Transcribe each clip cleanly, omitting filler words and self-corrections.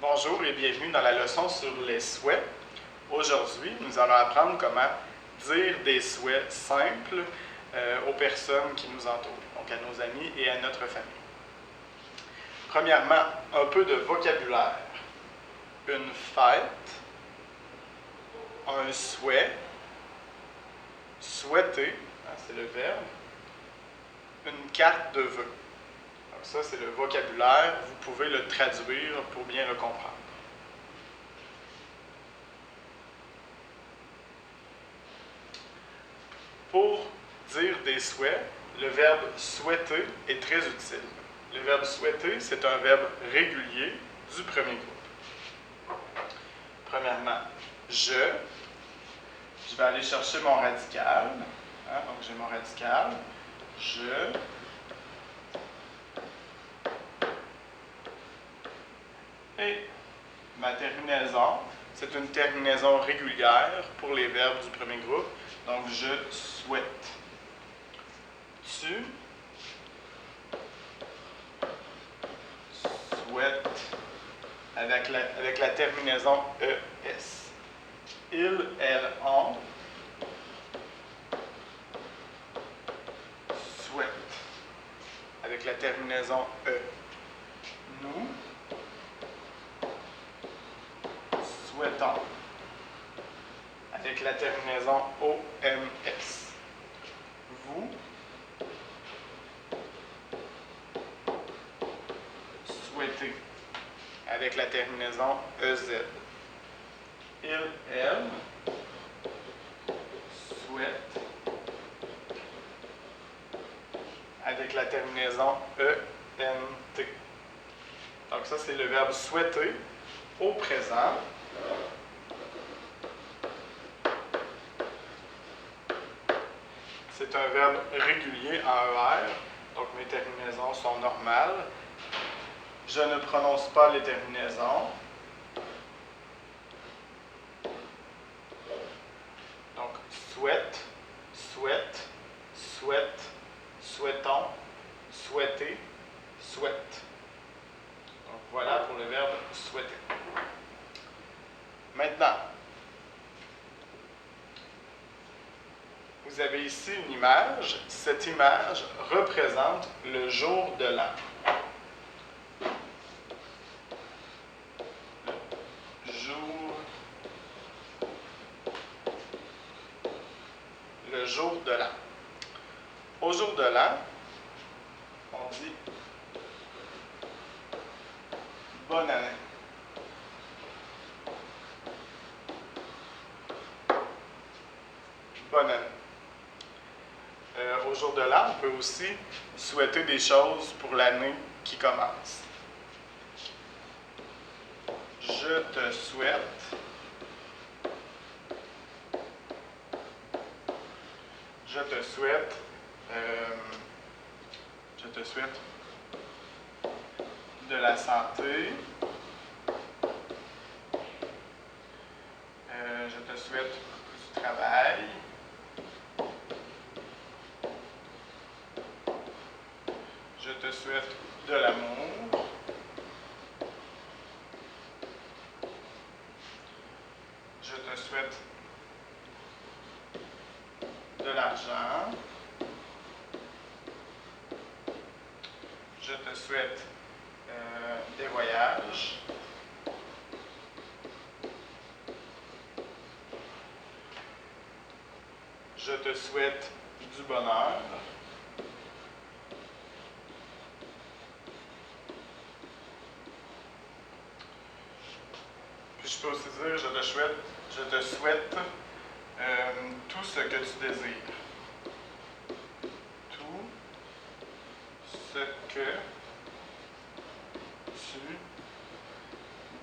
Bonjour et bienvenue dans la leçon sur les souhaits. Aujourd'hui, nous allons apprendre comment dire des souhaits simples aux personnes qui nous entourent, donc à nos amis et à notre famille. Premièrement, un peu de vocabulaire. Une fête, un souhait, souhaiter, c'est le verbe, une carte de vœux. Donc ça, c'est le vocabulaire. Vous pouvez le traduire pour bien le comprendre. Pour dire des souhaits, le verbe souhaiter est très utile. Le verbe souhaiter, c'est un verbe régulier du premier groupe. Premièrement, je vais aller chercher mon radical. Donc j'ai mon radical. Je. Et ma terminaison, c'est une terminaison régulière pour les verbes du premier groupe. Donc, je souhaite. Tu souhaites avec la terminaison ES. Il, elle, on souhaite avec la terminaison E. Nous souhaitons avec la terminaison OMS. Vous souhaitez avec la terminaison EZ. Il, elle souhaite avec la terminaison ENT. Donc ça, c'est le verbe souhaiter au présent. C'est un verbe régulier en ER, donc mes terminaisons sont normales. Je ne prononce pas les terminaisons. Donc, souhaite, souhaite, souhaite, souhaitons, souhaiter, souhaite. Donc, voilà pour le verbe souhaiter. Maintenant, vous avez ici une image. Cette image représente le jour de l'an. Le jour de l'an. Au jour de l'an, on dit bonne année. Bonne année. Au jour de l'an, on peut aussi souhaiter des choses pour l'année qui commence. Je te souhaite de la santé. Je te souhaite du travail. Je te souhaite de l'amour. Je te souhaite de l'argent. Je te souhaite des voyages. Je te souhaite du bonheur. Puis je peux aussi dire je te souhaite tout ce que tu désires. Tout ce que tu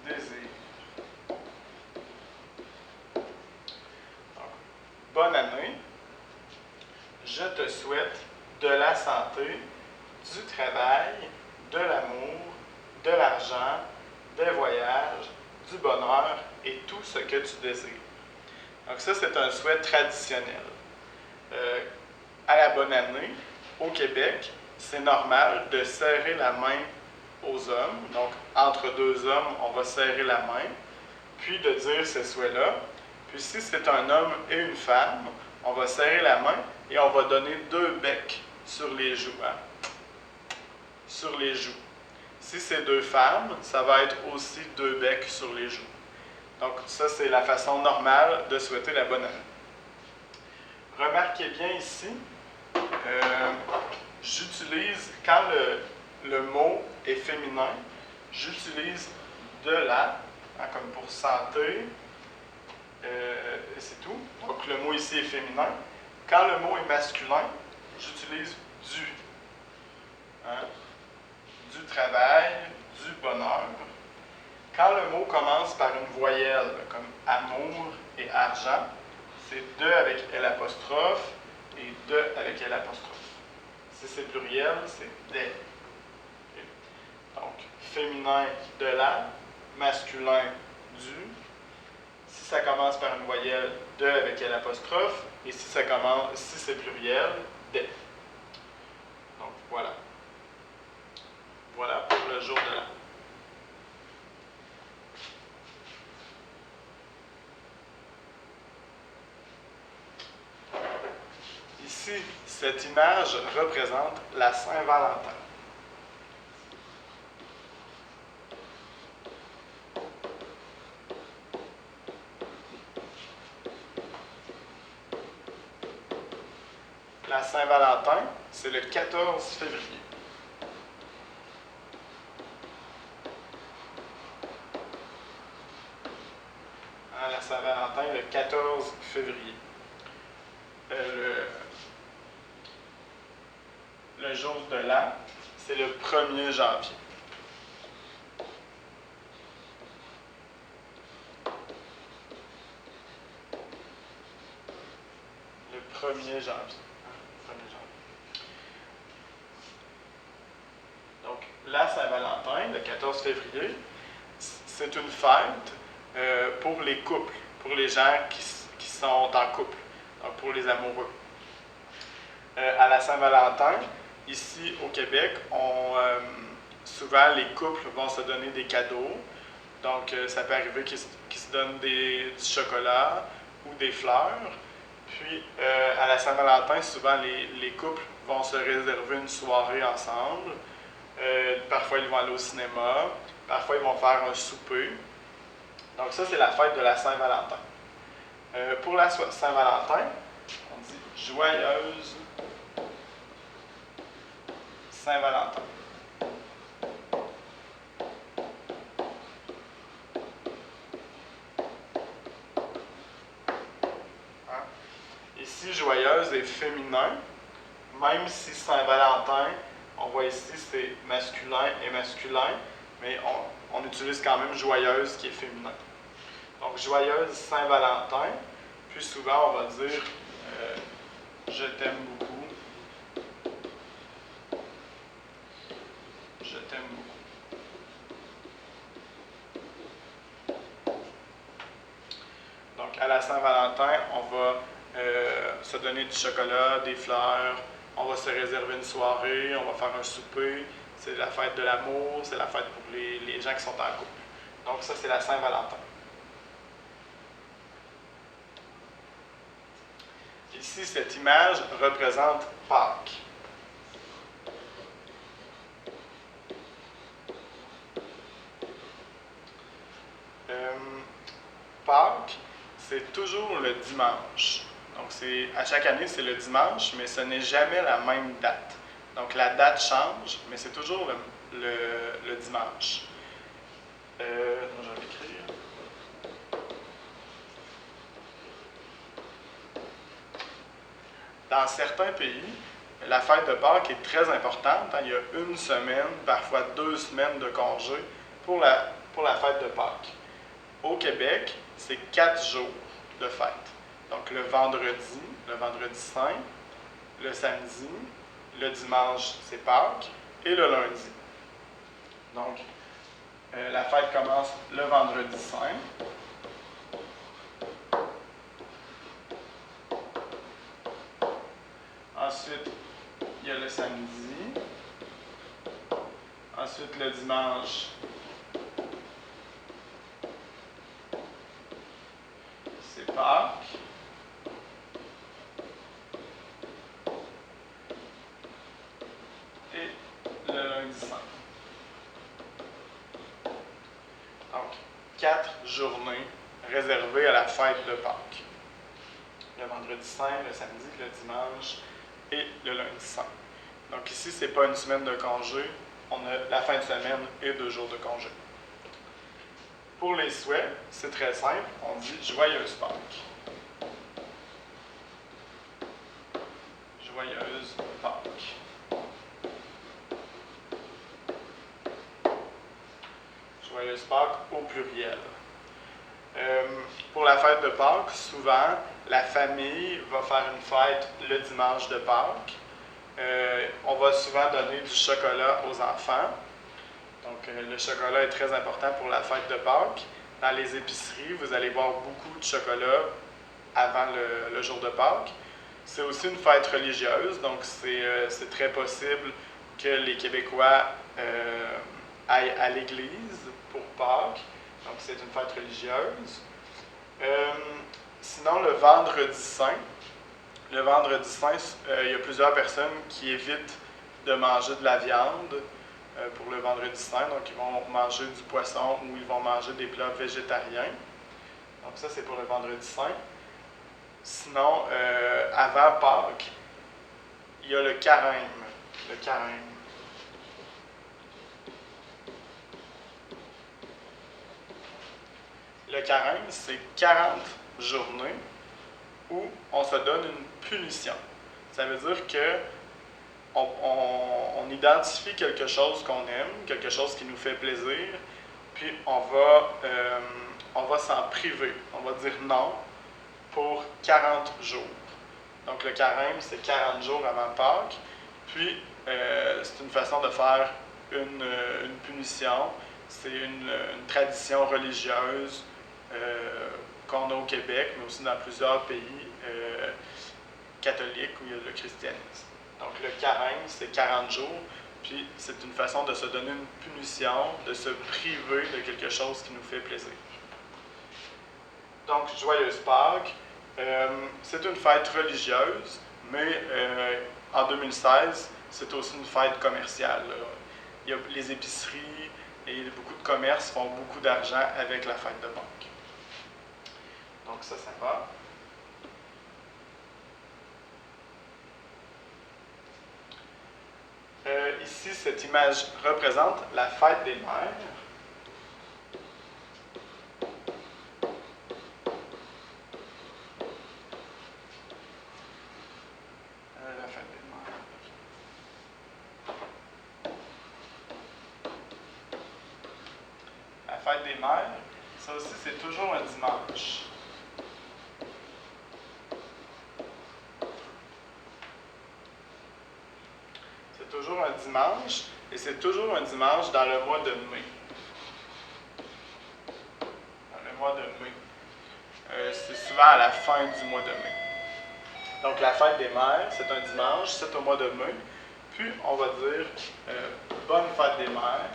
désires. Donc, bonne année. Je te souhaite de la santé, du travail, de l'amour, de l'argent, des voyages, du bonheur et tout ce que tu désires. Donc ça, c'est un souhait traditionnel. À la bonne année, au Québec, c'est normal de serrer la main aux hommes. Donc, entre deux hommes, on va serrer la main, puis de dire ces souhaits-là. Puis si c'est un homme et une femme, on va serrer la main et on va donner 2 becs sur les joues. Hein? Sur les joues. Si c'est 2 femmes, ça va être aussi 2 becs sur les joues. Donc, ça, c'est la façon normale de souhaiter la bonne année. Remarquez bien ici, j'utilise, quand le mot est féminin, j'utilise de la, hein, comme pour santé, et c'est tout. Donc, le mot ici est féminin. Quand le mot est masculin, j'utilise du. Hein, du travail, du bonheur. Quand le mot commence par une voyelle, comme amour et argent, c'est de avec L apostrophe et de avec L apostrophe. Si c'est pluriel, c'est des. Okay. Donc, féminin de la, masculin du. Si ça commence par une voyelle, de avec L apostrophe, et si c'est pluriel, des. Donc, voilà. Voilà pour le jour de l'an. Ici, cette image représente la Saint-Valentin. La Saint-Valentin, c'est le 14 février. La Saint-Valentin, le 14 février. Le jour de l'an, c'est le 1er janvier. Le 1er janvier. Donc, la Saint-Valentin, le 14 février, c'est une fête pour les couples, pour les gens qui sont en couple, donc pour les amoureux. À la Saint-Valentin, ici au Québec, souvent les couples vont se donner des cadeaux. Donc, ça peut arriver qu'ils se donnent du chocolat ou des fleurs. Puis, à la Saint-Valentin, souvent les couples vont se réserver une soirée ensemble. Parfois, ils vont aller au cinéma. Parfois, ils vont faire un souper. Donc, ça, c'est la fête de la Saint-Valentin. Pour la Saint-Valentin, on dit joyeuse Saint-Valentin. Hein? Ici, joyeuse est féminin, même si Saint-Valentin, on voit ici, c'est masculin et masculin, mais on utilise quand même joyeuse qui est féminin. Donc, joyeuse Saint-Valentin, puis souvent on va dire je t'aime beaucoup. Je t'aime beaucoup. Donc, à la Saint-Valentin, on va se donner du chocolat, des fleurs, on va se réserver une soirée, on va faire un souper. C'est la fête de l'amour, c'est la fête pour les gens qui sont en couple. Donc, ça, c'est la Saint-Valentin. Ici, cette image représente Pâques. Pâques, c'est toujours le dimanche. Donc, à chaque année, c'est le dimanche, mais ce n'est jamais la même date. Donc, la date change, mais c'est toujours le dimanche. Je vais l'écrire. Dans certains pays, la fête de Pâques est très importante. Il y a 1 semaine, parfois 2 semaines de congé pour la fête de Pâques. Au Québec, c'est 4 jours de fête. Donc le vendredi saint, le samedi, le dimanche, c'est Pâques, et le lundi. Donc, la fête commence le vendredi saint. Ensuite, il y a le samedi. Ensuite, le dimanche, c'est Pâques. Et le lundi saint. Donc, 4 journées réservées à la fête de Pâques. Le vendredi saint, le samedi, le dimanche et le lundi saint. Donc ici, ce n'est pas une semaine de congé, on a la fin de semaine et 2 jours de congé. Pour les souhaits, c'est très simple, on dit « Joyeuse Pâques ». Joyeuse Pâques. Joyeuse Pâques au pluriel. Pour la fête de Pâques, souvent, la famille va faire une fête le dimanche de Pâques. On va souvent donner du chocolat aux enfants. Donc, le chocolat est très important pour la fête de Pâques. Dans les épiceries, vous allez voir beaucoup de chocolat avant le jour de Pâques. C'est aussi une fête religieuse, donc c'est très possible que les Québécois aillent à l'église pour Pâques. Donc, c'est une fête religieuse. Sinon, le vendredi saint, il y a plusieurs personnes qui évitent de manger de la viande pour le vendredi saint. Donc, ils vont manger du poisson ou ils vont manger des plats végétariens. Donc, ça, c'est pour le vendredi saint. Sinon, avant Pâques, il y a le carême. Le carême. Le carême, c'est 40 journées où on se donne une punition. Ça veut dire que on identifie quelque chose qu'on aime, quelque chose qui nous fait plaisir, puis on va s'en priver. On va dire non pour 40 jours. Donc le carême, c'est 40 jours avant Pâques, puis c'est une façon de faire une punition. C'est une tradition religieuse qu'on a au Québec, mais aussi dans plusieurs pays catholiques où il y a le christianisme. Donc le carême, c'est 40 jours, puis c'est une façon de se donner une punition, de se priver de quelque chose qui nous fait plaisir. Donc, Joyeuse Pâques, c'est une fête religieuse, mais en 2016, c'est aussi une fête commerciale. Il y a les épiceries et beaucoup de commerces font beaucoup d'argent avec la fête de Pâques. Donc ça va. Ici, cette image représente la fête des mères. La fête des mères. La fête des mères, ça aussi, c'est toujours un dimanche. Toujours un dimanche, et c'est toujours un dimanche dans le mois de mai. Dans le mois de mai. C'est souvent à la fin du mois de mai. Donc la fête des mères, c'est un dimanche, c'est au mois de mai. Puis on va dire bonne fête des mères.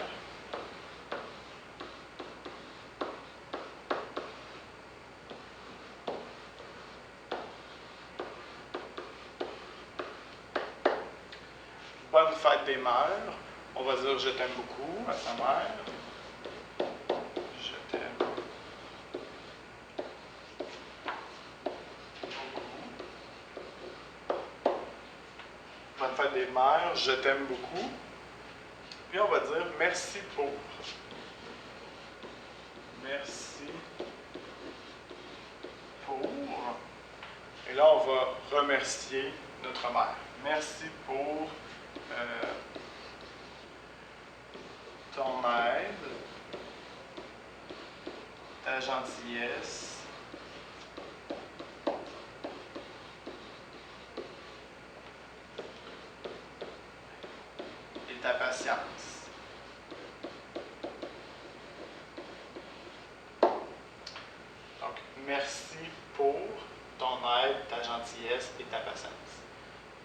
Bonne fête des mères. On va dire je t'aime beaucoup à sa mère. Je t'aime beaucoup. Bonne fête des mères, je t'aime beaucoup. Puis on va dire merci pour. Merci pour. Et là, on va remercier notre mère. Merci pour ton aide, ta gentillesse, et ta patience. Donc, merci pour ton aide, ta gentillesse et ta patience.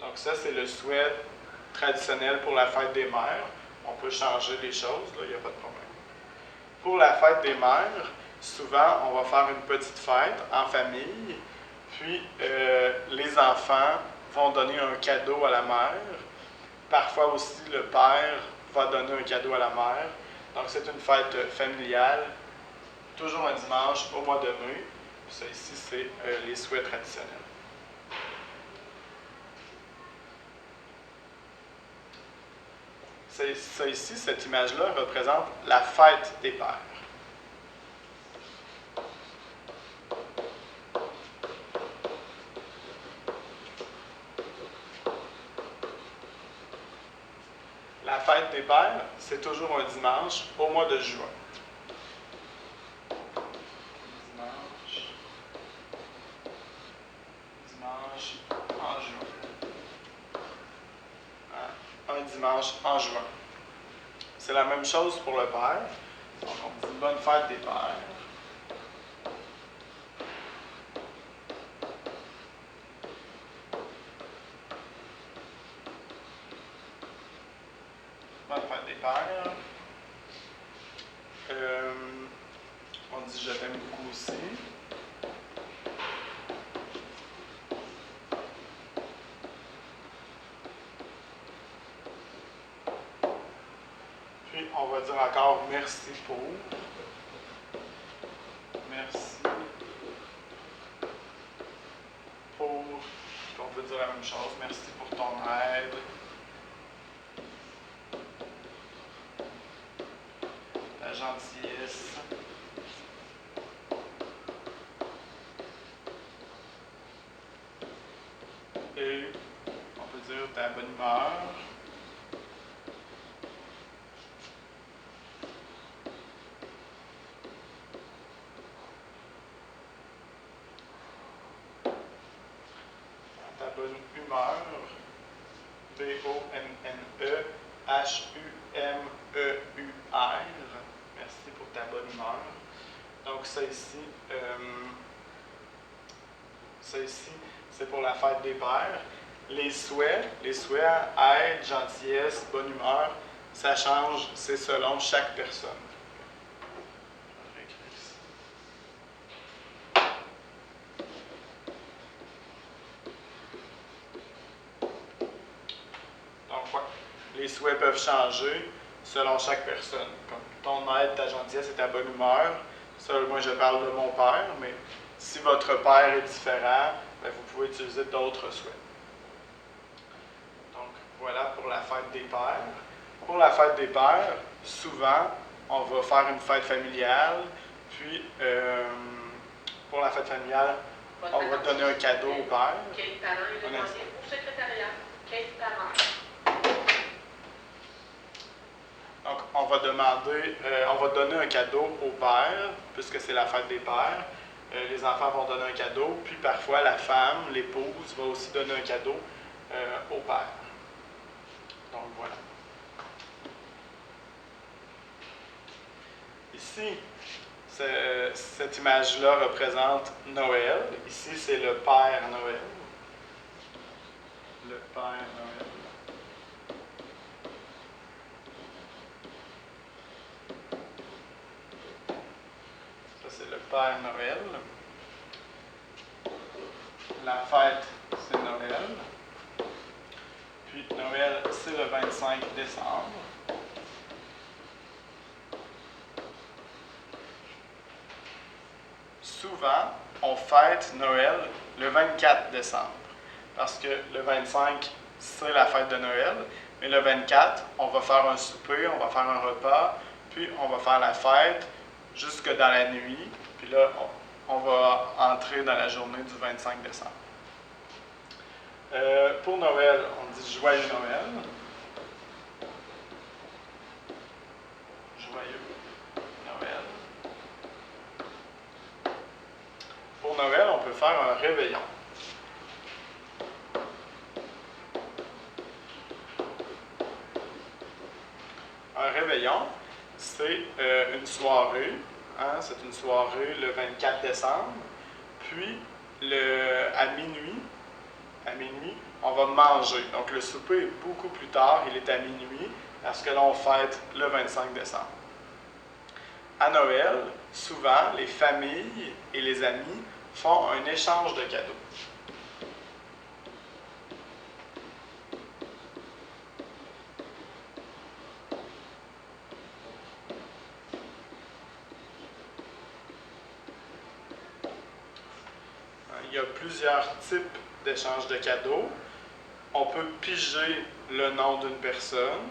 Donc ça, c'est le souhait traditionnel pour la fête des mères. On peut changer les choses, il n'y a pas de problème. Pour la fête des mères, souvent, on va faire une petite fête en famille, puis les enfants vont donner un cadeau à la mère. Parfois aussi, le père va donner un cadeau à la mère. Donc, c'est une fête familiale, toujours un dimanche au mois de mai. Puis ça ici, c'est les souhaits traditionnels. Ça ici, cette image-là représente la fête des pères. La fête des pères, c'est toujours un dimanche au mois de juin. Dimanche en juin. Un dimanche en juin. C'est la même chose pour le père. Donc, on dit bonne fête des pères. Bonne fête des pères. On dit je t'aime beaucoup aussi. Puis on va dire encore merci pour. Merci pour. Puis on peut dire la même chose. Merci pour ton aide. Ta gentillesse. Et on peut dire ta bonne humeur. Ta bonne humeur. B-O-N-N-E-H-U-M-E-U-R. Merci pour ta bonne humeur. Donc ça ici, c'est pour la fête des pères. Les souhaits, aide, gentillesse, bonne humeur, ça change, c'est selon chaque personne. Donc, les souhaits peuvent changer selon chaque personne. Comme ton aide, ta gentillesse et ta bonne humeur. Ça, moi, je parle de mon père, mais si votre père est différent, bien, vous pouvez utiliser d'autres souhaits. Donc, voilà pour la fête des pères. Pour la fête des pères, souvent, on va faire une fête familiale. Puis, pour la fête familiale, on va donner un cadeau au père. Quel parent est demandé au secrétariat? Quel parent? Donc, on va donner un cadeau au père, puisque c'est la fête des pères. Les enfants vont donner un cadeau, puis parfois la femme, l'épouse, va aussi donner un cadeau au père. Donc, voilà. Ici, cette image-là représente Noël. Ici, c'est le Père Noël. Le Père Noël. Ça, c'est le Père Noël. La fête, c'est Noël. Puis Noël, c'est le 25 décembre. Souvent, on fête Noël le 24 décembre. Parce que le 25, c'est la fête de Noël. Mais le 24, on va faire un souper, on va faire un repas, puis on va faire la fête jusque dans la nuit. Puis là, on va entrer dans la journée du 25 décembre. Pour Noël, on dit Joyeux Noël. Joyeux Noël. Pour Noël, on peut faire un réveillon. Un réveillon, c'est une soirée. Hein, c'est une soirée le 24 décembre. Puis, à minuit, on va manger. Donc, le souper est beaucoup plus tard, il est à minuit. parce que là, on fête le 25 décembre. À Noël, souvent, les familles et les amis font un échange de cadeaux. Il y a plusieurs types d'échanges de cadeaux. On peut piger le nom d'une personne,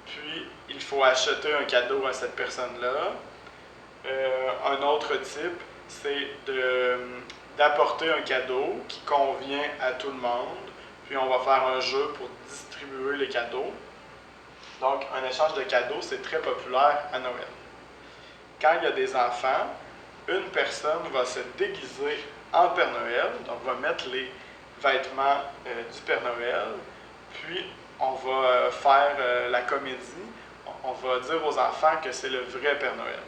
puis il faut acheter un cadeau à cette personne-là. Un autre type, c'est d'apporter un cadeau qui convient à tout le monde, puis on va faire un jeu pour distribuer les cadeaux. Donc, un échange de cadeaux, c'est très populaire à Noël. Quand il y a des enfants, une personne va se déguiser en Père Noël, donc va mettre les vêtements du Père Noël, puis on va faire la comédie, on va dire aux enfants que c'est le vrai Père Noël.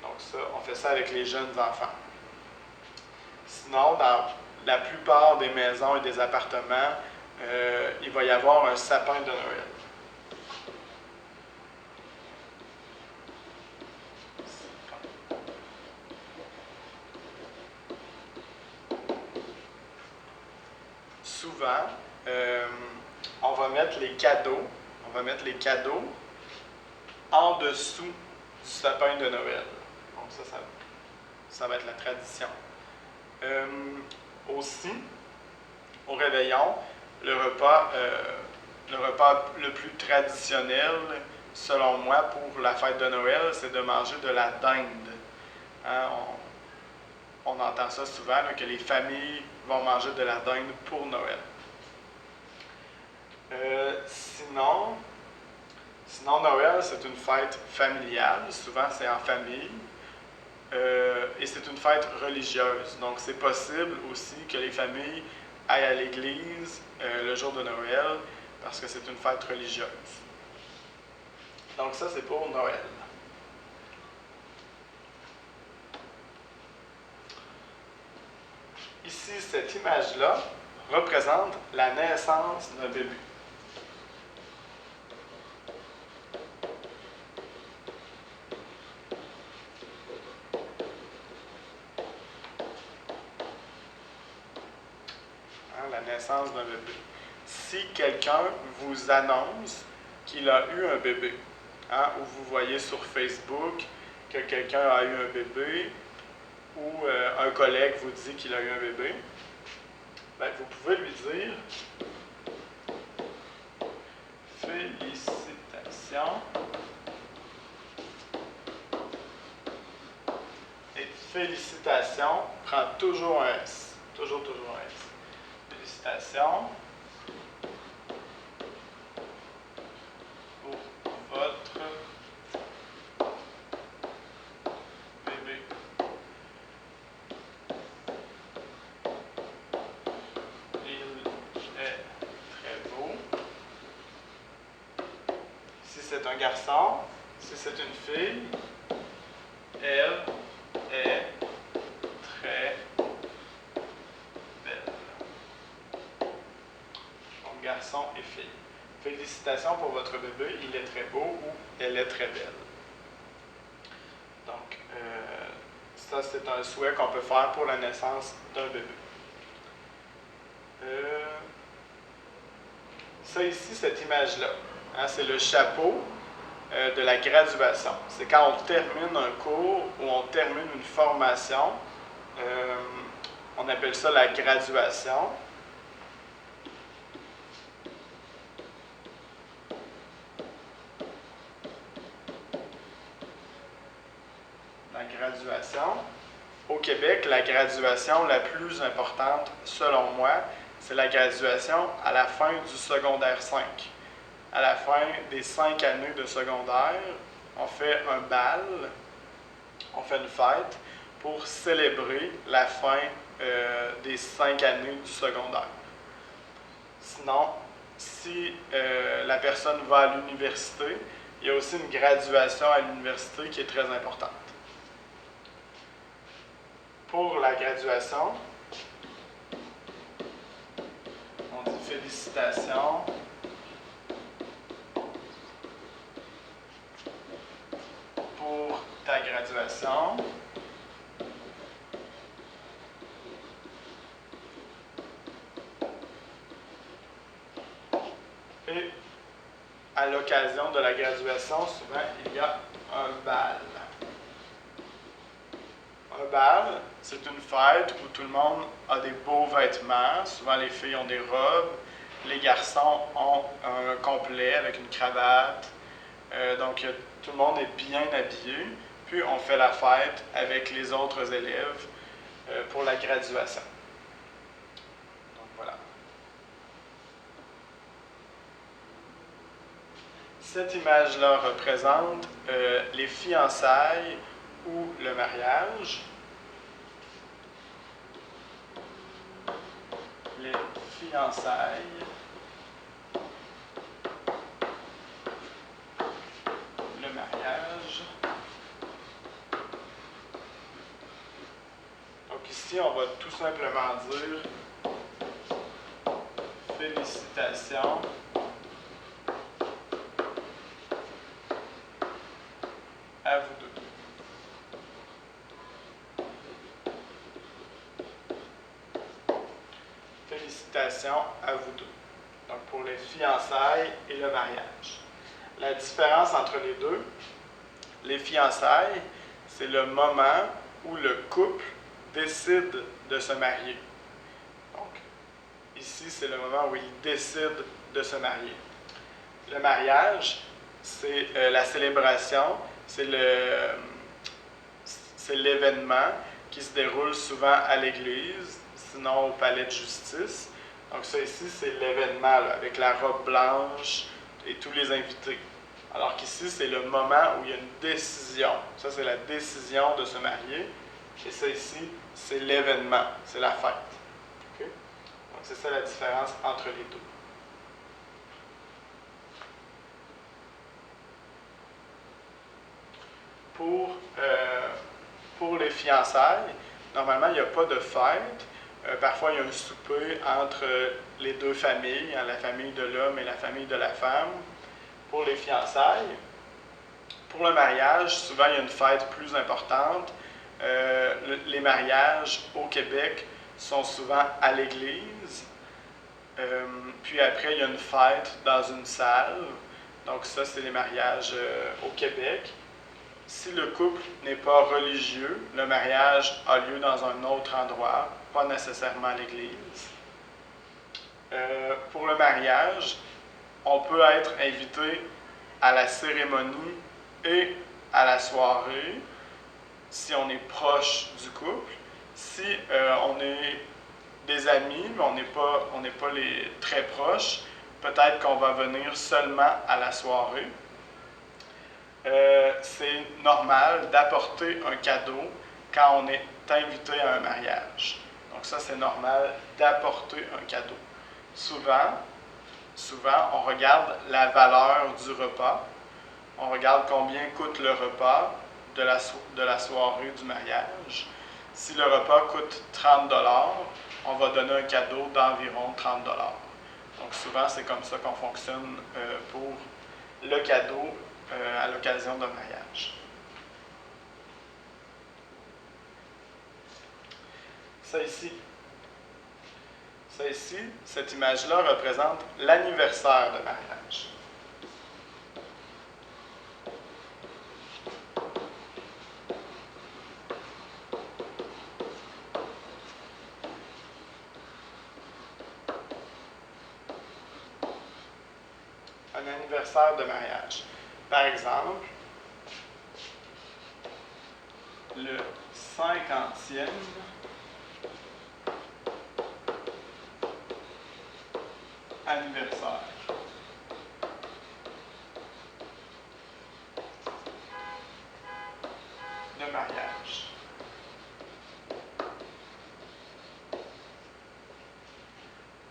Donc ça, on fait ça avec les jeunes enfants. Sinon, dans la plupart des maisons et des appartements, il va y avoir un sapin de Noël. Souvent, on va mettre les cadeaux en dessous du sapin de Noël. Donc ça va être la tradition. Aussi, au réveillon, le repas le plus traditionnel, selon moi, pour la fête de Noël, c'est de manger de la dinde. Hein, on entend ça souvent, là, que les familles vont manger de la dinde pour Noël. Sinon, Noël, c'est une fête familiale. Souvent, c'est en famille. Et c'est une fête religieuse. Donc, c'est possible aussi que les familles aillent à l'église le jour de Noël parce que c'est une fête religieuse. Donc, ça, c'est pour Noël. Ici, cette image-là représente la naissance d'un bébé. La naissance d'un bébé. Si quelqu'un vous annonce qu'il a eu un bébé, ou vous voyez sur Facebook que quelqu'un a eu un bébé, ou un collègue vous dit qu'il a eu un bébé, ben, vous pouvez lui dire « Félicitations ». Et « félicitations » prend toujours un S. Toujours un S. Félicitations pour votre bébé. Il est très beau. Si c'est un garçon, si c'est une fille, elle est très belle. Donc, garçon et fille. Félicitations pour votre bébé, il est très beau ou elle est très belle. Donc, ça, c'est un souhait qu'on peut faire pour la naissance d'un bébé. Ça ici, cette image-là, c'est le chapeau de la graduation. C'est quand on termine un cours ou on termine une formation, on appelle ça la graduation. La graduation. Au Québec, la graduation la plus importante, selon moi, c'est la graduation à la fin du secondaire 5. À la fin des 5 années de secondaire, on fait un bal, on fait une fête pour célébrer la fin des 5 années du secondaire. Sinon, si la personne va à l'université, il y a aussi une graduation à l'université qui est très importante. Pour la graduation, on dit félicitations graduation. Et à l'occasion de la graduation, souvent, il y a un bal. Un bal, c'est une fête où tout le monde a des beaux vêtements. Souvent, les filles ont des robes. Les garçons ont un complet avec une cravate. Donc, tout le monde est bien habillé. Puis, on fait la fête avec les autres élèves pour la graduation. Donc, voilà. Cette image-là représente les fiançailles ou le mariage. Les fiançailles, le mariage. Donc ici, on va tout simplement dire félicitations à vous deux. Félicitations à vous deux. Donc pour les fiançailles et le mariage. La différence entre les deux, les fiançailles, c'est le moment où le couple décide de se marier. Donc, ici, c'est le moment où ils décident de se marier. Le mariage, c'est la célébration, c'est l'événement qui se déroule souvent à l'église, sinon au palais de justice. Donc ça ici, c'est l'événement avec la robe blanche et tous les invités. Alors qu'ici, c'est le moment où il y a une décision. Ça, c'est la décision de se marier. Et ça ici, c'est l'événement, c'est la fête. Okay? Donc c'est ça la différence entre les deux. Pour les fiançailles, normalement, il n'y a pas de fête. Parfois, il y a un souper entre les deux familles, hein, la famille de l'homme et la famille de la femme. Pour les fiançailles, pour le mariage, souvent, il y a une fête plus importante. Les mariages au Québec sont souvent à l'église. Puis après, il y a une fête dans une salle. Donc ça, c'est les mariages au Québec. Si le couple n'est pas religieux, le mariage a lieu dans un autre endroit, pas nécessairement à l'église. Pour le mariage, on peut être invité à la cérémonie et à la soirée si on est proche du couple. Si on est des amis, mais on n'est pas les très proches, peut-être qu'on va venir seulement à la soirée. C'est normal d'apporter un cadeau quand on est invité à un mariage. Donc ça, c'est normal d'apporter un cadeau. Souvent, on regarde la valeur du repas. On regarde combien coûte le repas de la soirée du mariage. Si le repas coûte 30 $, on va donner un cadeau d'environ 30 $. Donc souvent, c'est comme ça qu'on fonctionne pour le cadeau à l'occasion d'un mariage. Ça ici, cette image-là représente l'anniversaire de mariage. Un anniversaire de mariage. Par exemple, le 50e anniversaire de mariage.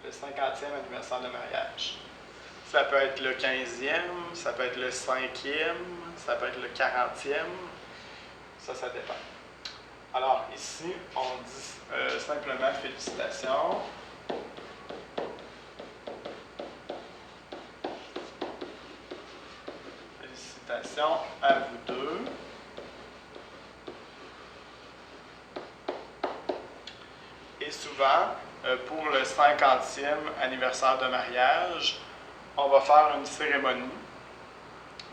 Le 50e anniversaire de mariage. Ça peut être le 15e, ça peut être le 5e, ça peut être le 40e. Ça dépend. Alors, ici, on dit simplement félicitations. Félicitations à vous deux. souvent, pour le 50e anniversaire de mariage, on va faire une cérémonie,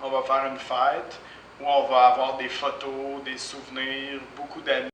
on va faire une fête où on va avoir des photos, des souvenirs, beaucoup d'amis